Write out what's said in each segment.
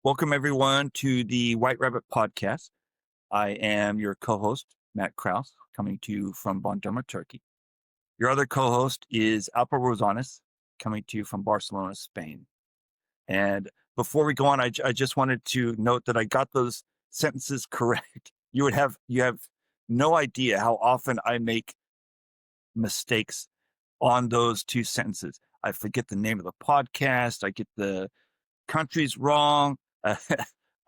Welcome, everyone, to the White Rabbit Podcast. I am your co host, Matt Kraus, coming to you from Bandurma, Turkey. Your other co host is Alpa Rosanes, coming to you from Barcelona, Spain. And before we go on, I just wanted to note that I got those sentences correct. You have no idea how often I make mistakes on those two sentences. I forget the name of the podcast. I get the countries wrong.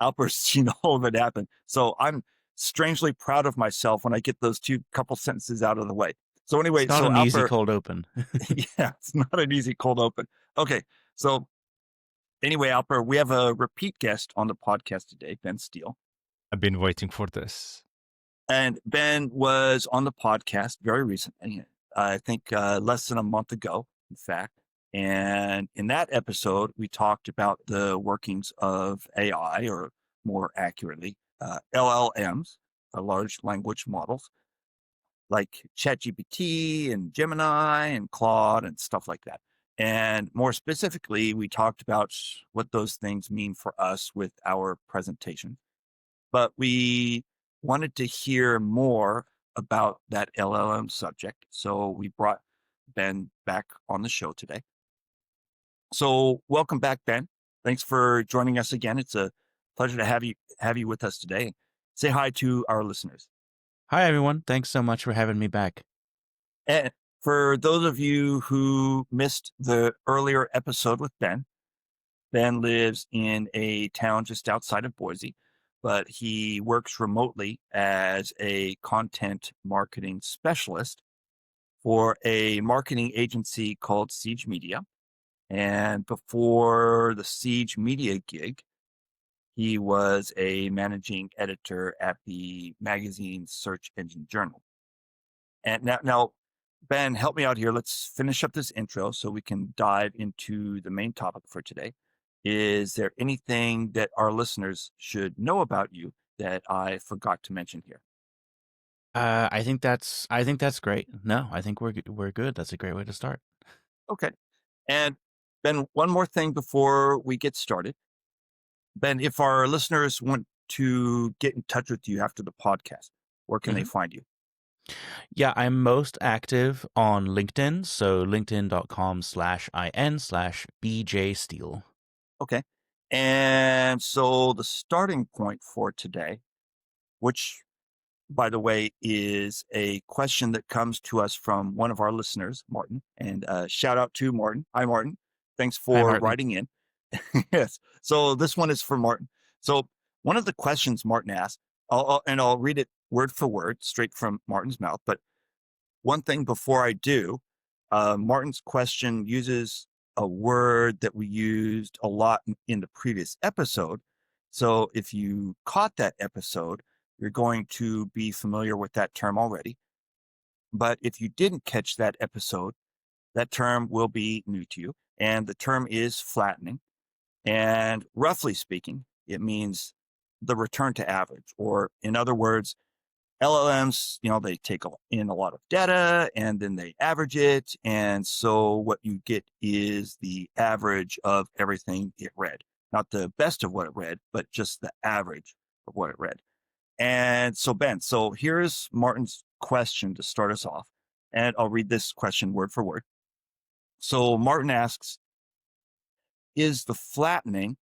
Alper's seen all of it happen. So I'm strangely proud of myself when I get those two couple sentences out of the way. So It's anyway, not so an easy Alper, cold open. yeah, it's not an easy cold open. Okay, so anyway, Alper, we have a repeat guest on the podcast today, Ben Steele. I've been waiting for this. And Ben was on the podcast very recently, I think less than a month ago, in fact. And in that episode, we talked about the workings of AI, or more accurately, LLMs, large language models, like ChatGPT and Gemini and Claude and stuff like that. And more specifically, we talked about what those things mean for us with our presentation. But we wanted to hear more about that LLM subject. So we brought Ben back on the show today. So welcome back, Ben. Thanks for joining us again. It's a pleasure to have you with us today. Say hi to our listeners. Hi, everyone. Thanks so much for having me back. And for those of you who missed the earlier episode with Ben, Ben lives in a town just outside of Boise, but he works remotely as a content marketing specialist for a marketing agency called Siege Media. And before the Siege Media gig, he was a managing editor at the magazine's Search Engine Journal. And now, Ben, help me out here. Let's finish up this intro so we can dive into the main topic for today. Is there anything that our listeners should know about you that I forgot to mention here? I think that's great. No, I think we're good. That's a great way to start. Okay. And Ben, one more thing before we get started. Ben, if our listeners want to get in touch with you after the podcast, where can they Mhm. find you? Yeah, I'm most active on LinkedIn, so linkedin.com/in/bjsteele. Okay. And so the starting point for today, which, by the way, is a question that comes to us from one of our listeners, Maarten. And shout out to Maarten. Hi, Maarten. Thanks Hi, for Maarten. writing in. Yes. So this one is for Maarten. So one of the questions Maarten asked, I'll read it word for word, straight from Maarten's mouth. But one thing before I do, Maarten's question uses a word that we used a lot in the previous episode. So if you caught that episode, you're going to be familiar with that term already. But if you didn't catch that episode, that term will be new to you. And the term is flattening. And roughly speaking, it means the return to average, or in other words, LLMs, they take in a lot of data and then they average it. And so what you get is the average of everything it read. Not the best of what it read, but just the average of what it read. And so, Ben, so here's Maarten's question to start us off. And I'll read this question word for word. So Maarten asks, is the flattening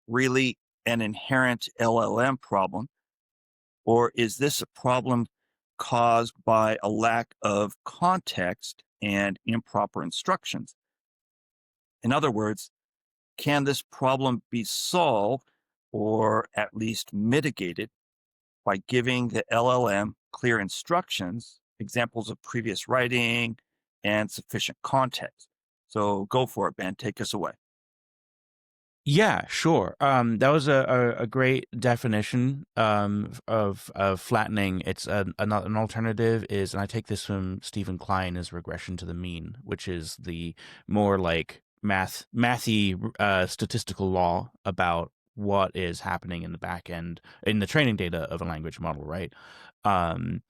really an inherent LLM problem? Or is this a problem caused by a lack of context and improper instructions? In other words, can this problem be solved or at least mitigated by giving the LLM clear instructions, examples of previous writing, and sufficient context? So go for it, Ben. Take us away. Yeah, sure. That was a great definition of flattening. It's an alternative is, and I take this from Stephen Klein, is regression to the mean, which is the more like mathy statistical law about what is happening in the back end in the training data of a language model, right? Um,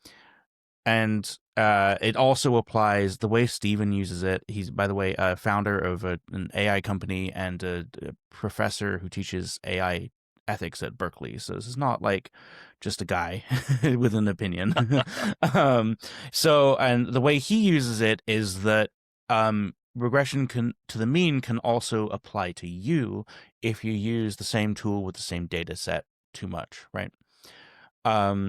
and it also applies the way Steven uses it. He's, by the way, a founder of an AI company and a professor who teaches AI ethics at Berkeley, so this is not like just a guy with an opinion. And the way he uses it is that regression to the mean can also apply to you if you use the same tool with the same data set too much, right?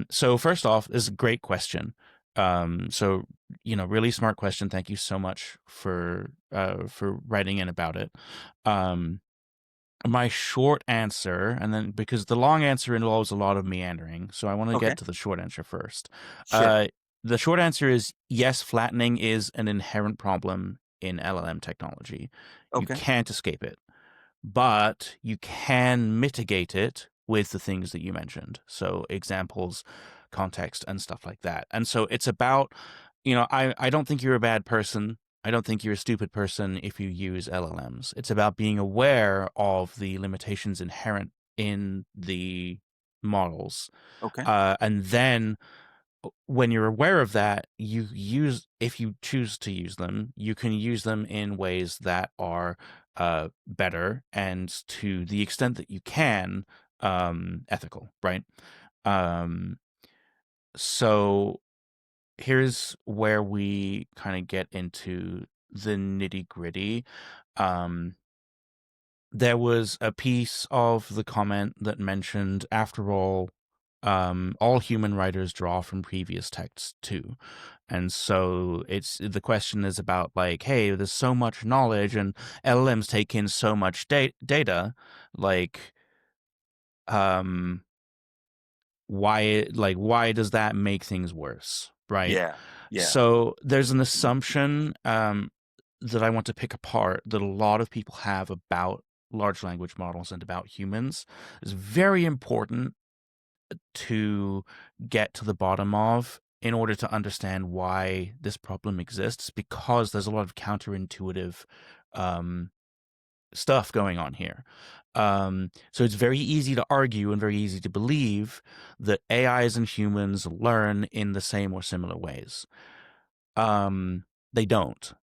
So first off, this is a great question. So really smart question. Thank you so much for writing in about it. My short answer, and then because the long answer involves a lot of meandering, so I want to Okay. get to the short answer first. Sure. The short answer is yes, flattening is an inherent problem in LLM technology. You Okay. can't escape it, but you can mitigate it with the things that you mentioned. So examples, context, and stuff like that. And so it's about, I don't think you're a bad person. I don't think you're a stupid person if you use LLMs. It's about being aware of the limitations inherent in the models. Okay. And then when you're aware of that, if you choose to use them, you can use them in ways that are better and to the extent that you can, ethical, right? Um, so here's where we kind of get into the nitty gritty. There was a piece of the comment that mentioned, after all human writers draw from previous texts too. And so the question is about like, hey, there's so much knowledge and LLMs take in so much data, like, why does that make things worse, right? Yeah. Yeah. So there's an assumption that I want to pick apart that a lot of people have about large language models and about humans. It's very important to get to the bottom of in order to understand why this problem exists, because there's a lot of counterintuitive stuff going on here. So it's very easy to argue and very easy to believe that AIs and humans learn in the same or similar ways. They don't.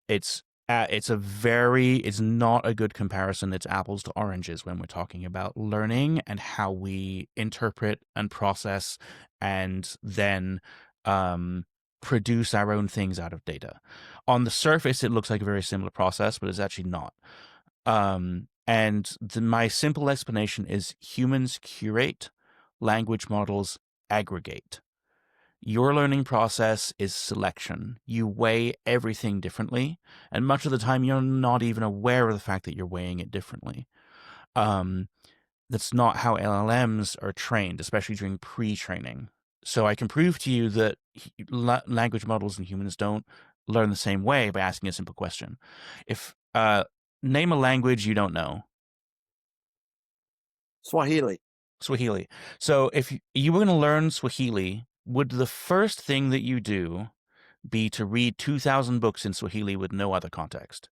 It's not a good comparison. It's apples to oranges when we're talking about learning and how we interpret and process and then produce our own things out of data. On the surface, it looks like a very similar process, but it's actually not. My simple explanation is humans curate, language models aggregate. Your learning process is selection. You weigh everything differently, and much of the time you're not even aware of the fact that you're weighing it differently. That's not how LLMs are trained, especially during pre-training. So I can prove to you that language models and humans don't learn the same way by asking a simple question. If name a language you don't know. Swahili. Swahili. So if you were going to learn Swahili, would the first thing that you do be to read 2,000 books in Swahili with no other context?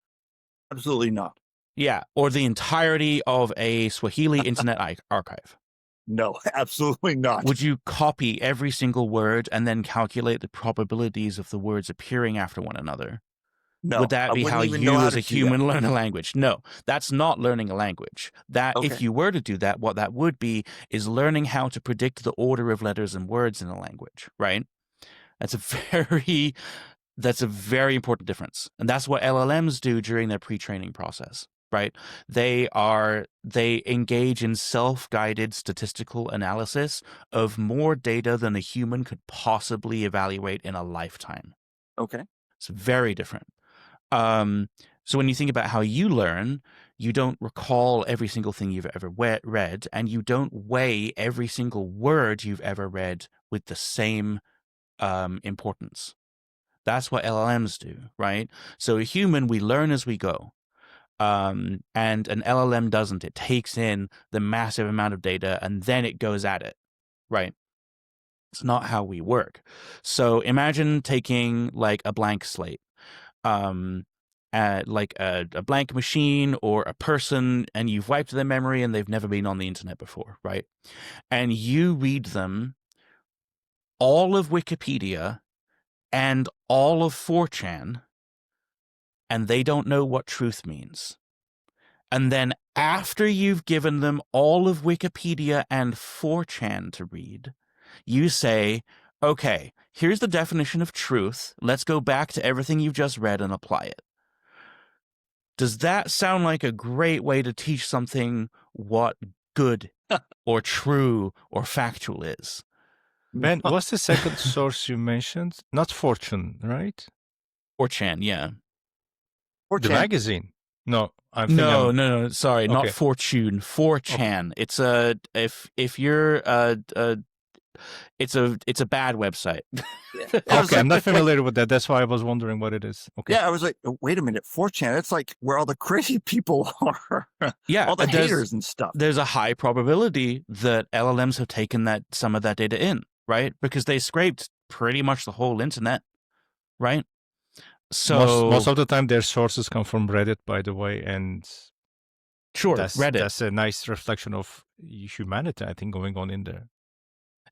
Absolutely not. Yeah, or the entirety of a Swahili internet archive. No, absolutely not. Would you copy every single word and then calculate the probabilities of the words appearing after one another? Would No, that I be how wouldn't even know you how as to a do that. human learn a language? No, that's not learning a language. That Okay. if you were to do that, what that would be is learning how to predict the order of letters and words in a language, right? That's a very important difference. And that's what LLMs do during their pre-training process, right? They engage in self-guided statistical analysis of more data than a human could possibly evaluate in a lifetime. Okay. It's very different. So when you think about how you learn, you don't recall every single thing you've ever read, and you don't weigh every single word you've ever read with the same importance. That's what LLMs do, right? So a human, we learn as we go. And an LLM doesn't. It takes in the massive amount of data and then it goes at it, right? It's not how we work. So imagine taking like a blank slate, like a blank machine or a person, and you've wiped their memory and they've never been on the internet before, right? And you read them all of Wikipedia and all of 4chan, and they don't know what truth means. And then after you've given them all of Wikipedia and 4chan to read, you say, okay, here's the definition of truth. Let's go back to everything you've just read and apply it. Does that sound like a great way to teach something what good or true or factual is? Ben, what's the second source you mentioned? Not Fortune, right? 4chan, yeah. The 4chan. magazine. No, No, sorry, not Okay. Fortune, 4chan. It's a if you're it's a bad website. Okay, I'm not familiar with that. That's why I was wondering what it is. Okay. Yeah, I was like, wait a minute, 4chan. It's like where all the crazy people are. Yeah, all the haters and stuff. There's a high probability that LLMs have taken some of that data in, right? Because they scraped pretty much the whole internet, right? So most of the time their sources come from Reddit, by the way, and sure, Reddit. Reddit. That's a nice reflection of humanity, I think, going on in there.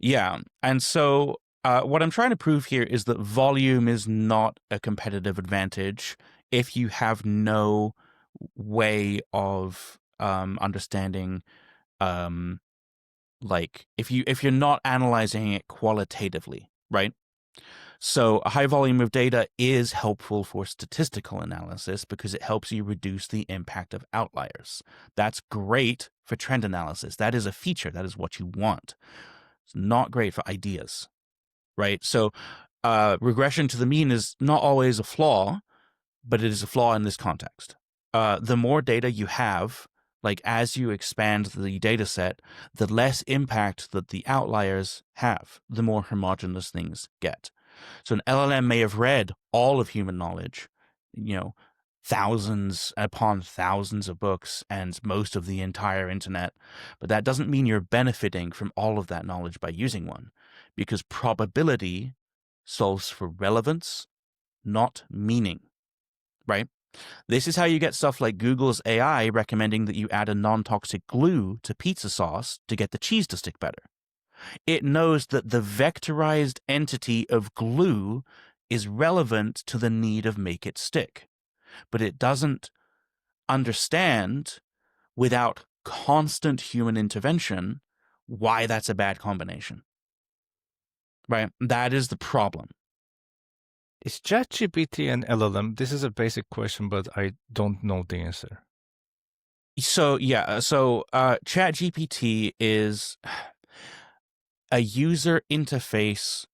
Yeah, and so what I'm trying to prove here is that volume is not a competitive advantage if you have no way of understanding, like if you're not analyzing it qualitatively, right? So a high volume of data is helpful for statistical analysis because it helps you reduce the impact of outliers. That's great for trend analysis. That is a feature. That is what you want. It's not great for ideas, right? So regression to the mean is not always a flaw, but it is a flaw in this context. The more data you have, like as you expand the data set, the less impact that the outliers have, the more homogeneous things get. So an LLM may have read all of human knowledge, thousands upon thousands of books and most of the entire internet, but that doesn't mean you're benefiting from all of that knowledge by using one, because probability solves for relevance, not meaning, right? This is how you get stuff like Google's AI recommending that you add a non-toxic glue to pizza sauce to get the cheese to stick better. It knows that the vectorized entity of glue is relevant to the need of make it stick, but it doesn't understand, without constant human intervention, why that's a bad combination. Right? That is the problem. Is ChatGPT an LLM? This is a basic question, but I don't know the answer. So ChatGPT is a user interface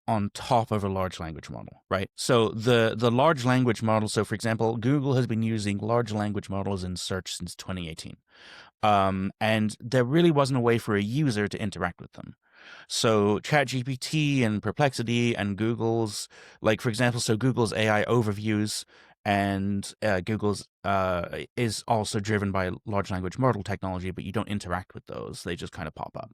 on top of a large language model, right? So the large language model, so for example, Google has been using large language models in search since 2018. And there really wasn't a way for a user to interact with them. So ChatGPT and Perplexity and Google's, like for example, so Google's AI overviews and Google's is also driven by large language model technology, but you don't interact with those; they just kind of pop up.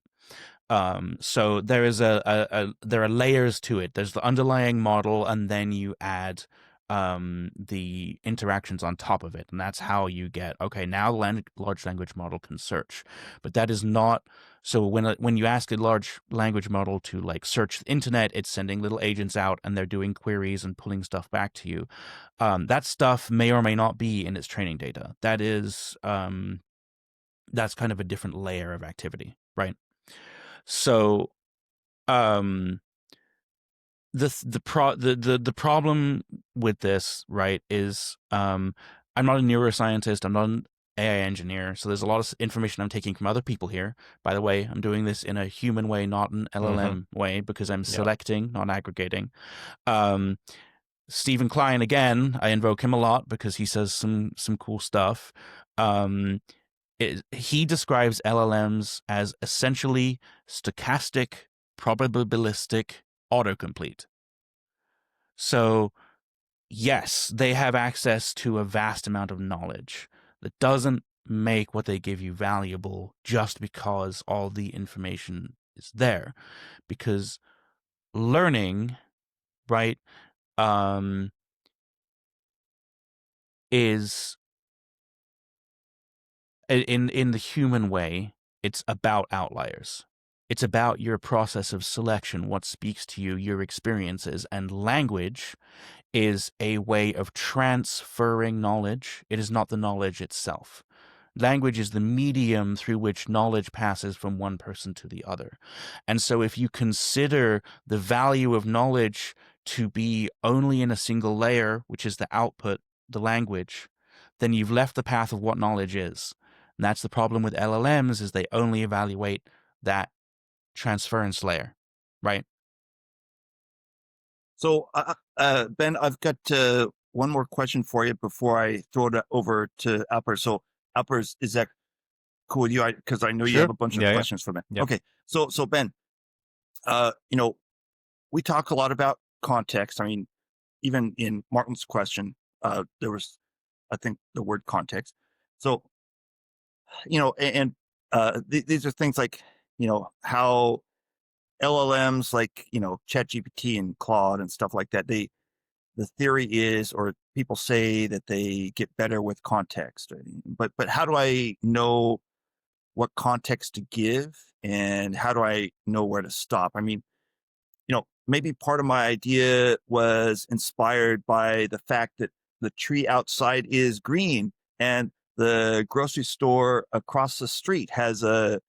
So there is there are layers to it. There's the underlying model, and then you add the interactions on top of it, and that's how you get, okay, now the large language model can search. But that is not, so when you ask a large language model to like search the internet, it's sending little agents out and they're doing queries and pulling stuff back to you. That stuff may or may not be in its training data. That is that's kind of a different layer of activity, right? So the problem with this, right, is I'm not a neuroscientist, I'm not an AI engineer, so there's a lot of information I'm taking from other people here. By the way, I'm doing this in a human way, not an LLM way, because I'm selecting, not aggregating. Stephen Klein, again, I invoke him a lot because he says some cool stuff. He describes LLMs as essentially stochastic, probabilistic autocomplete. So, yes, they have access to a vast amount of knowledge. That doesn't make what they give you valuable just because all the information is there. Because learning, right, is in the human way, it's about outliers. It's about your process of selection, what speaks to you, your experiences, and language is a way of transferring knowledge. It is not the knowledge itself. Language is the medium through which knowledge passes from one person to the other. And so if you consider the value of knowledge to be only in a single layer, which is the output, the language, then you've left the path of what knowledge is. And that's the problem with LLMs, is they only evaluate that transference layer, right? So, Ben, I've got one more question for you before I throw it over to Alper. So, Alper, is that cool with you? Because I know you have Sure. a bunch of Yeah, yeah. questions for Ben. Yeah. Okay. So Ben, we talk a lot about context. I mean, even in Maarten's question, there was, I think, the word context. So, these are things like, how LLMs like, ChatGPT and Claude and stuff like that, the theory is, or people say that they get better with context. But how do I know what context to give, and how do I know where to stop? I mean, maybe part of my idea was inspired by the fact that the tree outside is green and the grocery store across the street has a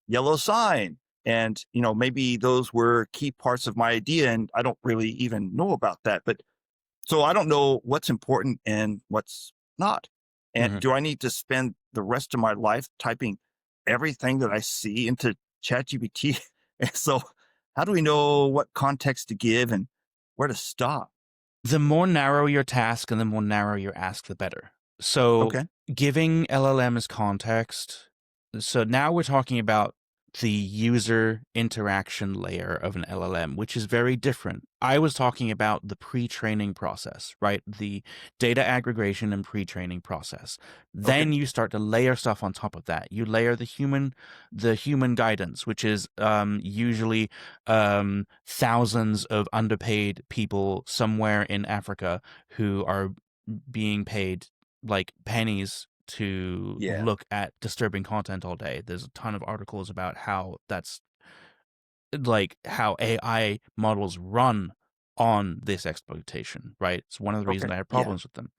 yellow sign. And, maybe those were key parts of my idea, and I don't really even know about that. But so I don't know what's important and what's not. And do I need to spend the rest of my life typing everything that I see into ChatGPT? And so how do we know what context to give and where to stop? The more narrow your task and the more narrow your ask, the better. So Okay. giving LLMs context. So now we're talking about the user interaction layer of an LLM, which is very different. I was talking about the pre-training process, right? The data aggregation and pre-training process. Then you start to layer stuff on top of that. You layer the human guidance, which is usually thousands of underpaid people somewhere in Africa who are being paid like pennies to look at disturbing content all day. There's a ton of articles about how that's like how AI models run on this exploitation, right? It's one of the reasons I have problems with them.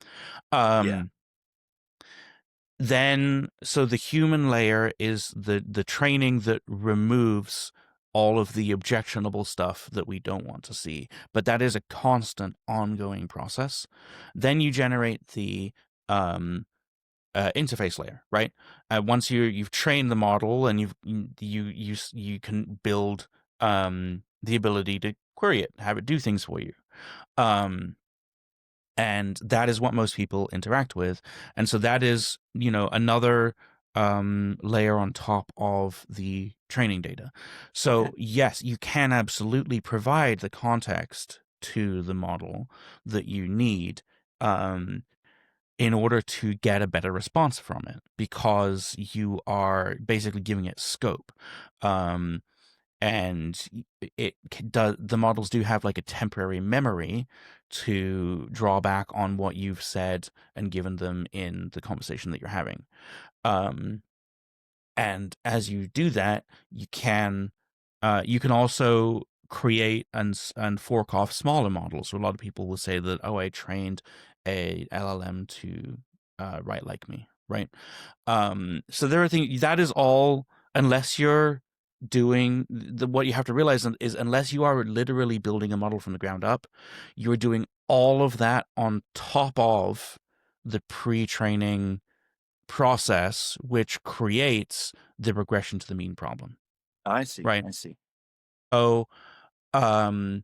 Then, so the human layer is the training that removes all of the objectionable stuff that we don't want to see. But that is a constant, ongoing process. Then you generate the interface layer, right? Once you've trained the model and you can build the ability to query it, have it do things for you. And that is what most people interact with. And so that is, another layer on top of the training data. So yes, you can absolutely provide the context to the model that you need in order to get a better response from it, because you are basically giving it scope. And the models do have like a temporary memory to draw back on what you've said and given them in the conversation that you're having. And as you do that, you can also create and fork off smaller models. So a lot of people will say that, I trained a LLM to write like me, right? So there are things that is all, unless you're doing what you have to realize is, unless you are literally building a model from the ground up, you're doing all of that on top of the pre-training process, which creates the regression to the mean problem. I see. Right. I see. So, so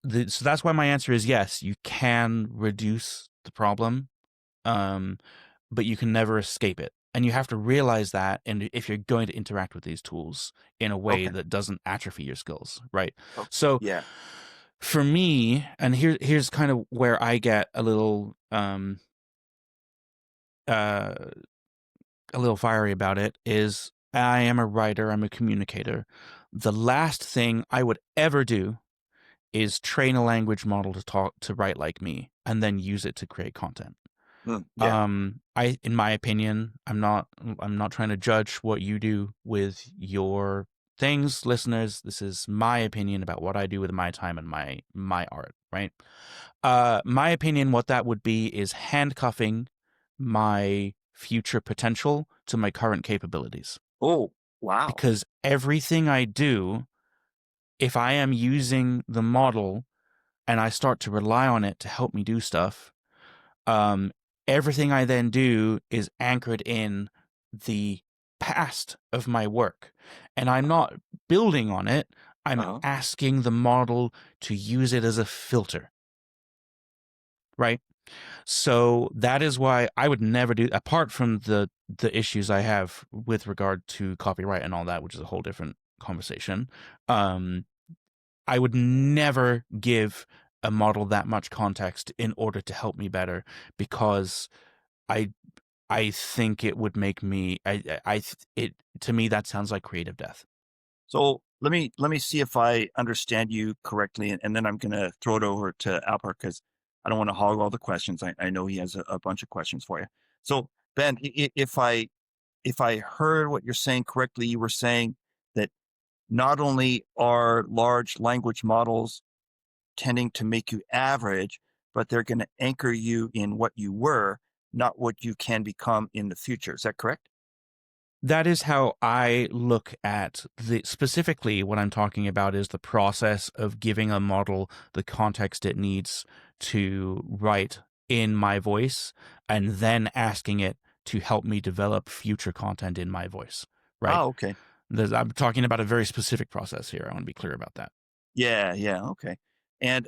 that's why my answer is yes, you can reduce the problem, but you can never escape it. And you have to realize that, and if you're going to interact with these tools in a way that doesn't atrophy your skills, right? So for me, and here's kind of where I get a little fiery about it, is I am a writer, I'm a communicator. The last thing I would ever do is train a language model to write like me and then use it to create content. In my opinion, I'm not trying to judge what you do with your things, listeners. This is my opinion about what I do with my time and my art, right? My opinion, what that would be, is handcuffing my future potential to my current capabilities. Oh, wow. Because everything I do, if I am using the model and I start to rely on it to help me do stuff, everything I then do is anchored in the past of my work. And I'm not building on it. I'm Uh-huh. asking the model to use it as a filter. Right? So that is why I would never do, apart from the issues I have with regard to copyright and all that, which is a whole different conversation. I would never give a model that much context in order to help me better, because I think it would make me to me that sounds like creative death. So let me see if I understand you correctly, and then I'm going to throw it over to Alper because I don't want to hog all the questions. I know he has a bunch of questions for you. So Ben, if I heard what you're saying correctly, you were saying that not only are large language models tending to make you average, but they're going to anchor you in what you were, not what you can become in the future. Is that correct? That is how I look at specifically what I'm talking about is the process of giving a model the context it needs to write in my voice, and then asking it to help me develop future content in my voice. Right? Oh, okay. I'm talking about a very specific process here. I want to be clear about that. Yeah, okay. And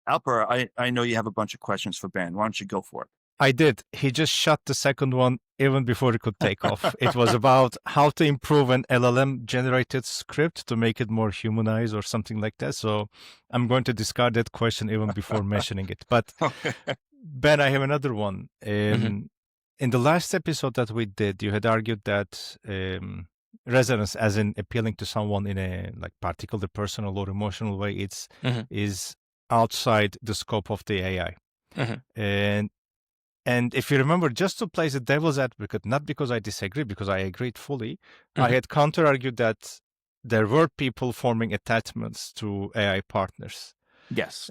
Alper, I know you have a bunch of questions for Ben. Why don't you go for it? I did. He just shot the second one even before it could take off. It was about how to improve an LLM generated script to make it more humanized or something like that. So I'm going to discard that question even before mentioning it. But Ben, I have another one. In the last episode that we did, you had argued that resonance, as in appealing to someone in a like particular personal or emotional way, is outside the scope of the AI. And if you remember, just to play the devil's advocate, not because I disagree, because I agreed fully, I had counter-argued that there were people forming attachments to AI partners. Yes.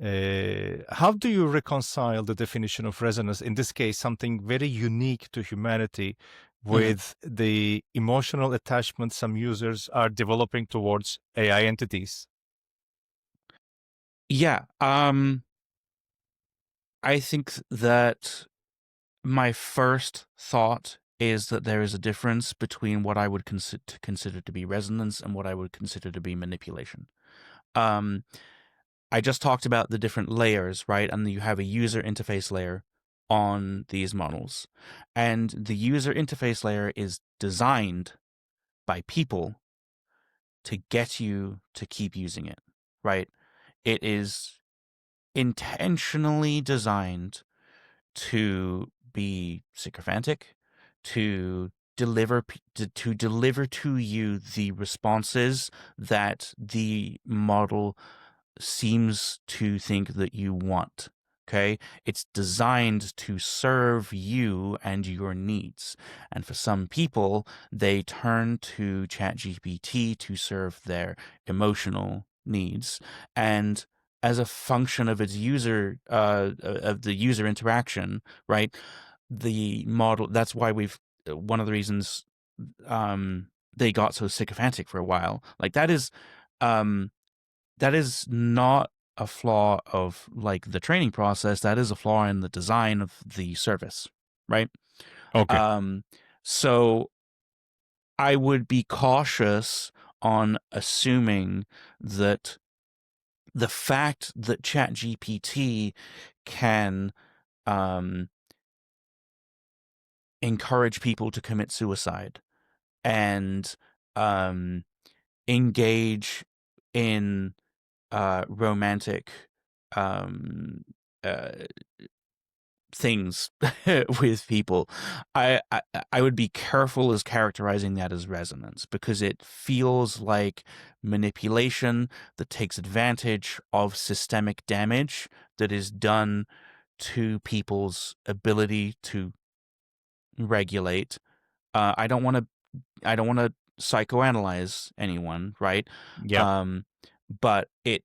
How do you reconcile the definition of resonance, in this case, something very unique to humanity, with the emotional attachment some users are developing towards AI entities? Yeah. I think that my first thought is that there is a difference between what I would consider to be resonance and what I would consider to be manipulation. I just talked about the different layers, right? And you have a user interface layer on these models. And the user interface layer is designed by people to get you to keep using it, right? It is intentionally designed to be sycophantic, to deliver to you the responses that the model seems to think that you want. Okay, it's designed to serve you and your needs. And for some people, they turn to ChatGPT to serve their emotional needs. And as a function of its user, of the user interaction, right? The model, that's why one of the reasons they got so sycophantic for a while. Like that is not a flaw of like the training process. That is a flaw in the design of the service, right? Okay. So I would be cautious on assuming that the fact that ChatGPT can encourage people to commit suicide and engage in romantic things with people, I would be careful as characterizing that as resonance, because it feels like manipulation that takes advantage of systemic damage that is done to people's ability to regulate. I don't want to psychoanalyze anyone, right? Yeah. But it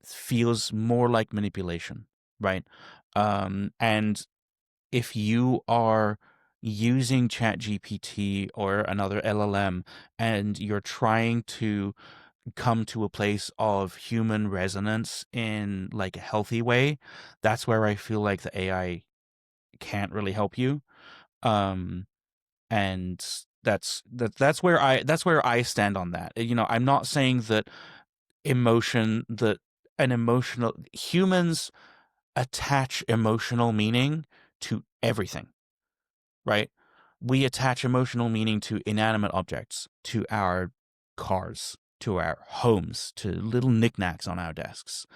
feels more like manipulation, right? And if you are using ChatGPT or another LLM, and you're trying to come to a place of human resonance in like a healthy way, that's where I feel like the AI can't really help you. And that's where I stand on that. I'm not saying that humans attach emotional meaning to everything, right? We attach emotional meaning to inanimate objects, to our cars, to our homes, to little knickknacks on our desks.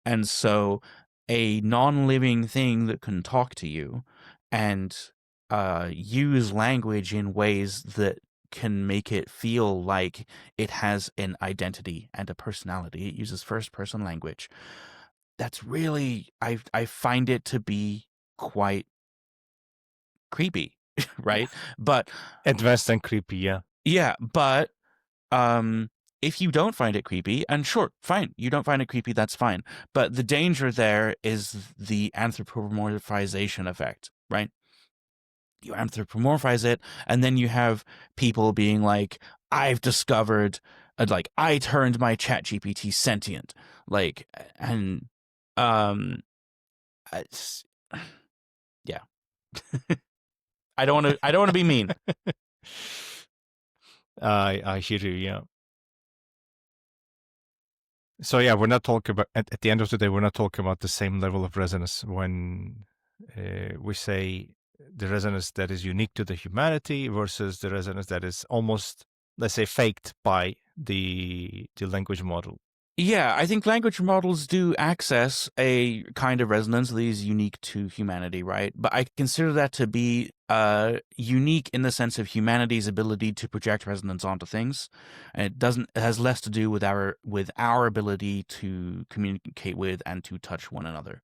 And so a non-living thing that can talk to you and use language in ways that can make it feel like it has an identity and a personality. It uses first-person language. That's really, I find it to be quite creepy, right? But Advanced and creepy, yeah. yeah, but if you don't find it creepy, and sure, fine, you don't find it creepy, that's fine. But the danger there is the anthropomorphization effect, right? You anthropomorphize it, and then you have people being like, I've discovered, like, I turned my ChatGPT sentient. Like, and, it's, yeah. I don't want to be mean. I hear you, yeah. So yeah, we're not talking about, at the end of the day, we're not talking about the same level of resonance when we say the resonance that is unique to the humanity versus the resonance that is almost, let's say, faked by the language model. Yeah, I think language models do access a kind of resonance that is unique to humanity, right? But I consider that to be unique in the sense of humanity's ability to project resonance onto things. And it has less to do with our ability to communicate with and to touch one another.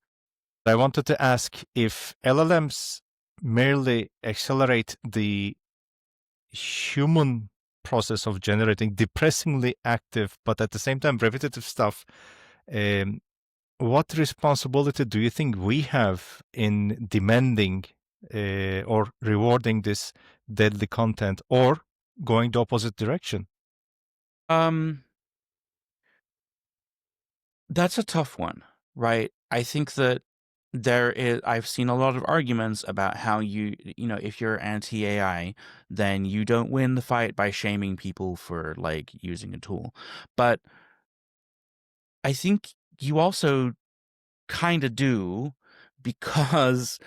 I wanted to ask if LLMs merely accelerate the human process of generating depressingly active, but at the same time repetitive stuff, what responsibility do you think we have in demanding or rewarding this deadly content, or going the opposite direction? That's a tough one, right? I think that I've seen a lot of arguments about how if you're anti-AI, then you don't win the fight by shaming people for like using a tool. But I think you also kind of do, because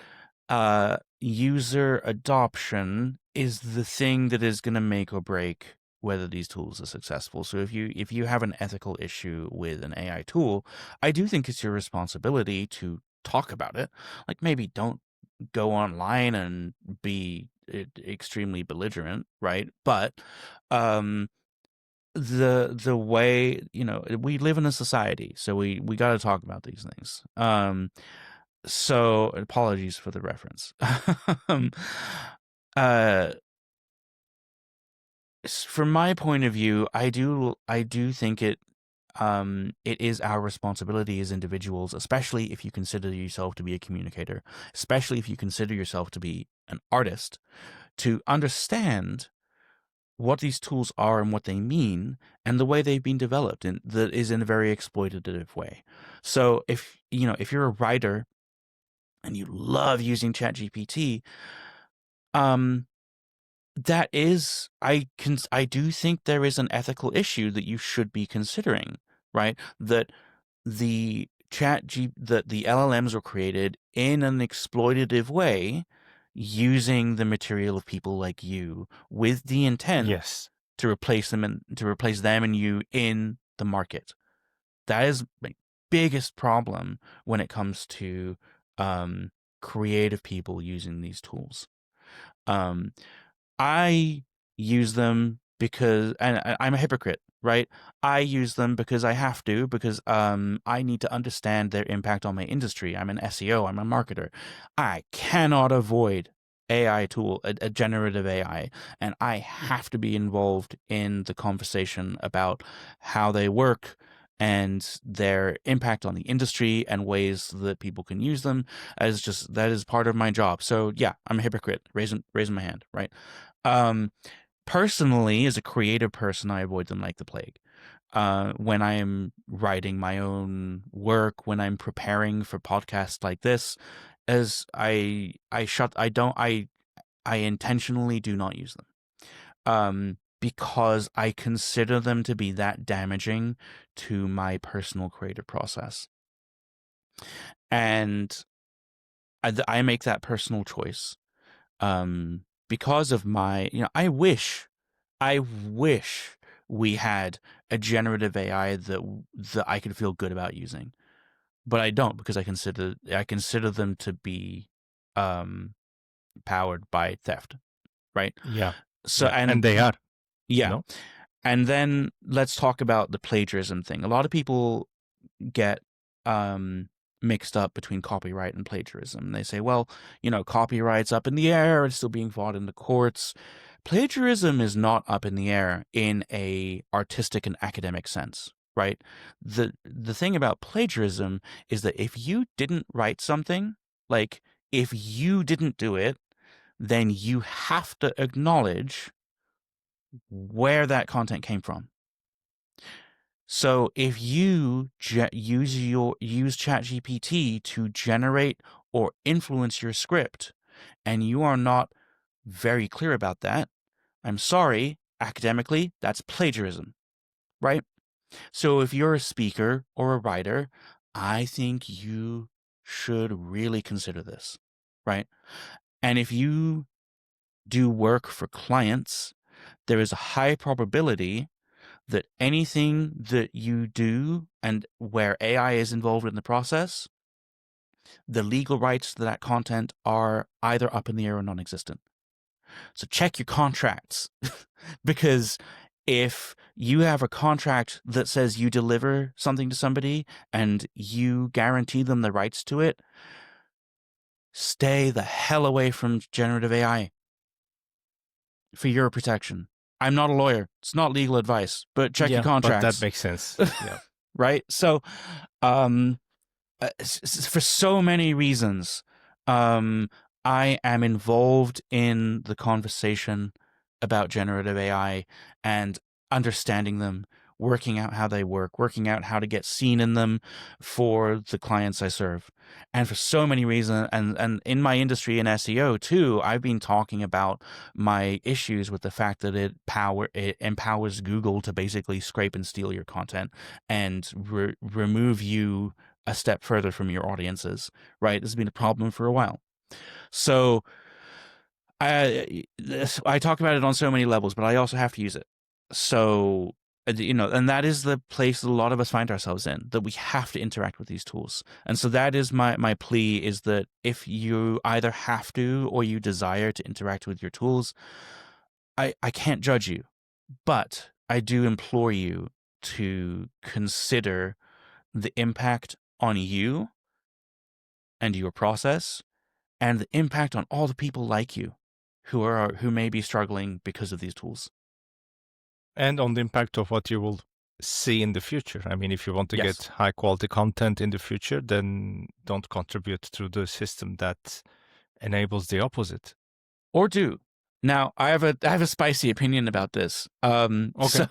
user adoption is the thing that is going to make or break whether these tools are successful. So if you have an ethical issue with an AI tool, I do think it's your responsibility to talk about it. Like, maybe don't go online and be extremely belligerent, right? But the way, we live in a society, so we got to talk about these things. So apologies for the reference. uh from my point of view, I do think it is our responsibility as individuals, especially if you consider yourself to be a communicator, especially if you consider yourself to be an artist, to understand what these tools are and what they mean and the way they've been developed, and that is in a very exploitative way. So if you're a writer and you love using ChatGPT, that is, I do think there is an ethical issue that you should be considering, right? That the that the LLMs were created in an exploitative way, using the material of people like you with the intent Yes. to replace them and you in the market. That is my biggest problem when it comes to creative people using these tools. I use them because, and I'm a hypocrite, right? I use them because I have to, because I need to understand their impact on my industry. I'm an SEO, I'm a marketer. I cannot avoid AI tool, a generative AI, and I have to be involved in the conversation about how they work and their impact on the industry and ways that people can use them that is part of my job. So yeah, I'm a hypocrite, raising my hand, right? Personally, as a creative person, I avoid them like the plague. When I'm writing my own work, when I'm preparing for podcasts like this, as I intentionally do not use them. Because I consider them to be that damaging to my personal creative process. And I make that personal choice because of my, I wish we had a generative AI that I could feel good about using, but I don't, because I consider them to be powered by theft, right? Yeah. So and they are. yeah. No? And then let's talk about the plagiarism thing. A lot of people get mixed up between copyright and plagiarism. They say, well, copyright's up in the air, it's still being fought in the courts. Plagiarism is not up in the air in a artistic and academic sense, right? The thing about plagiarism is that if you didn't write something, like if you didn't do it, then you have to acknowledge where that content came from. So if you use ChatGPT to generate or influence your script, and you are not very clear about that, I'm sorry, academically, that's plagiarism, right? So if you're a speaker or a writer, I think you should really consider this, right? And if you do work for clients, there is a high probability that anything that you do and where AI is involved in the process, the legal rights to that content are either up in the air or non-existent. So check your contracts, because if you have a contract that says you deliver something to somebody and you guarantee them the rights to it, stay the hell away from generative AI for your protection. I'm not a lawyer. It's not legal advice, but check your contracts. But that makes sense. Yeah. Right? So, for so many reasons, I am involved in the conversation about generative AI and understanding them, working out how they work, working out how to get seen in them for the clients I serve. And for so many reasons, and in my industry in SEO too, I've been talking about my issues with the fact that it empowers Google to basically scrape and steal your content and remove you a step further from your audiences, right? This has been a problem for a while. So I talk about it on so many levels, but I also have to use it. So, and that is the place that a lot of us find ourselves in, that we have to interact with these tools. And so that is my plea, is that if you either have to or you desire to interact with your tools, I can't judge you, but I do implore you to consider the impact on you and your process, and the impact on all the people like you who may be struggling because of these tools. And on the impact of what you will see in the future. I mean, if you want to Yes. get high quality content in the future, then don't contribute to the system that enables the opposite. Or do. Now, I have a spicy opinion about this. Okay. So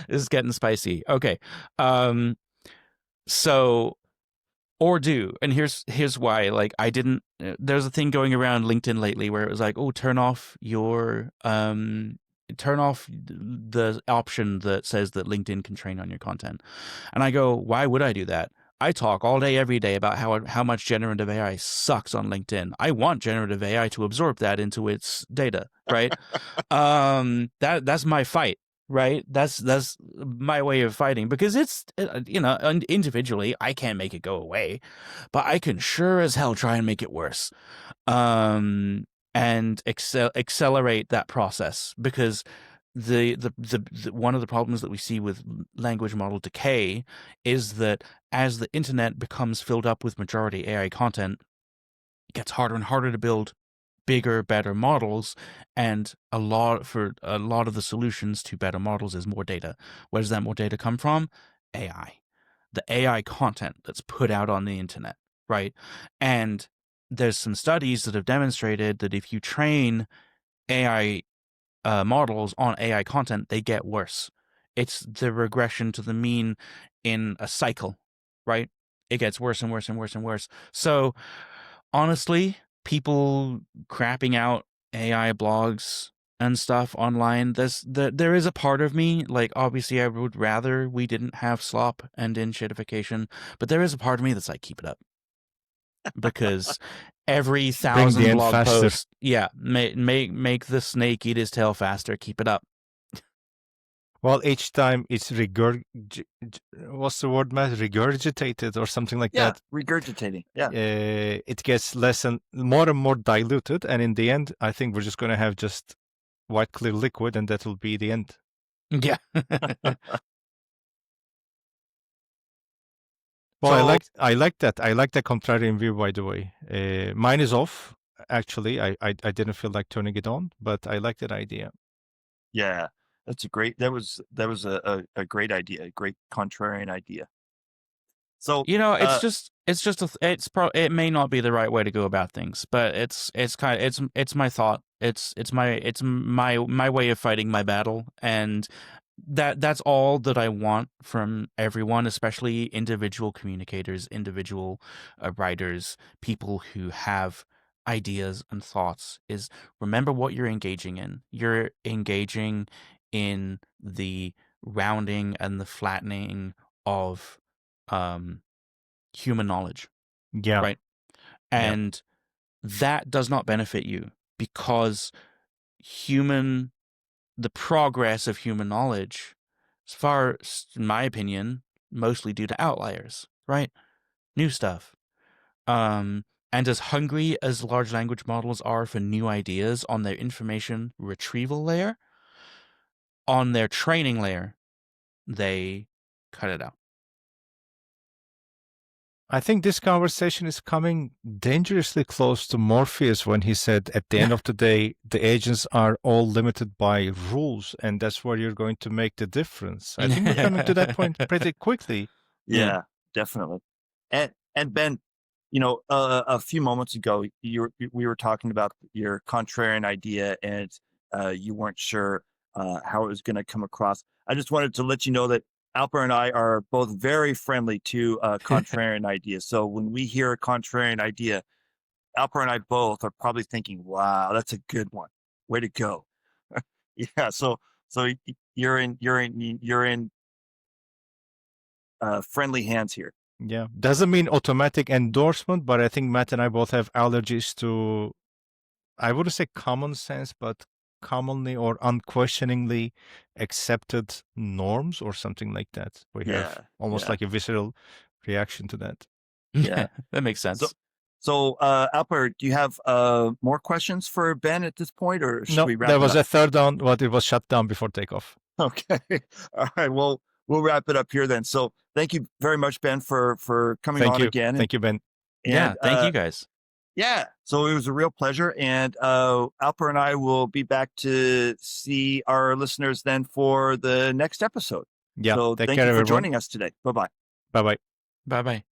this is getting spicy. Okay. So, or do. And here's why. Like, I didn't, there's a thing going around LinkedIn lately where it was like, oh, turn off the option that says that LinkedIn can train on your content. And I go, why would I do that? I talk all day, every day about how much generative AI sucks on LinkedIn. I want generative AI to absorb that into its data, right? That's my fight, right? That's my way of fighting, because it's, individually I can't make it go away, but I can sure as hell try and make it worse, and accelerate that process, because the one of the problems that we see with language model decay is that as the internet becomes filled up with majority AI content, it gets harder and harder to build bigger, better models, and a lot of the solutions to better models is more data. Where does that more data come from? AI. The AI content that's put out on the internet, right? And there's some studies that have demonstrated that if you train AI models on AI content, they get worse. It's the regression to the mean in a cycle, right? It gets worse and worse and worse and worse. So honestly, people crapping out AI blogs and stuff online, there is a part of me, like, obviously I would rather we didn't have slop and in-shitification, but there is a part of me that's like, keep it up. Because every Bring the 1,000 end blog faster. posts, make the snake eat his tail faster, keep it up. Well, each time it's what's the word, Matt? Regurgitated or something like Yeah, that. regurgitating. Yeah. It gets less and more diluted, and in the end, I think we're just going to have just white clear liquid, and that will be the end. Yeah. Well, So- I like that. I like that contrarian view, by the way. Mine is off. Actually, I didn't feel like turning it on, but I like that idea. Yeah, that was a great idea, a great contrarian idea. So it may not be the right way to go about things, but it's my thought. It's my way of fighting my battle, and that's all that I want from everyone, especially individual communicators, individual writers, people who have ideas and thoughts, is remember what you're engaging in. You're engaging in the rounding and the flattening of human knowledge. Yeah. Right. And that does not benefit you, because the progress of human knowledge, as far, in my opinion, mostly due to outliers, right? New stuff. And as hungry as large language models are for new ideas on their information retrieval layer, on their training layer, they cut it out. I think this conversation is coming dangerously close to Morpheus when he said, at the end of the day, the agents are all limited by rules, and that's where you're going to make the difference. I think we're coming to that point pretty quickly. yeah, definitely. And Ben, a few moments ago, we were talking about your contrarian idea, and you weren't sure how it was going to come across. I just wanted to let you know that Alper and I are both very friendly to contrarian ideas. So when we hear a contrarian idea, Alper and I both are probably thinking, "Wow, that's a good one. Way to go!" Yeah. So you're in friendly hands here. Yeah. Doesn't mean automatic endorsement, but I think Matt and I both have allergies to, I wouldn't say common sense, but commonly or unquestioningly accepted norms or something like that. We have almost like a visceral reaction to that. Yeah, that makes sense. So Alper, do you have more questions for Ben at this point, or should we wrap it up? There was a third down, but it was shut down before takeoff. Okay. All right. Well, we'll wrap it up here then. So thank you very much, Ben, for coming on again. Thank you, Ben. And, thank you guys. Yeah. So it was a real pleasure. And Alper and I will be back to see our listeners then for the next episode. Yeah. So thank you for joining us today. Bye-bye. Bye-bye. Bye-bye.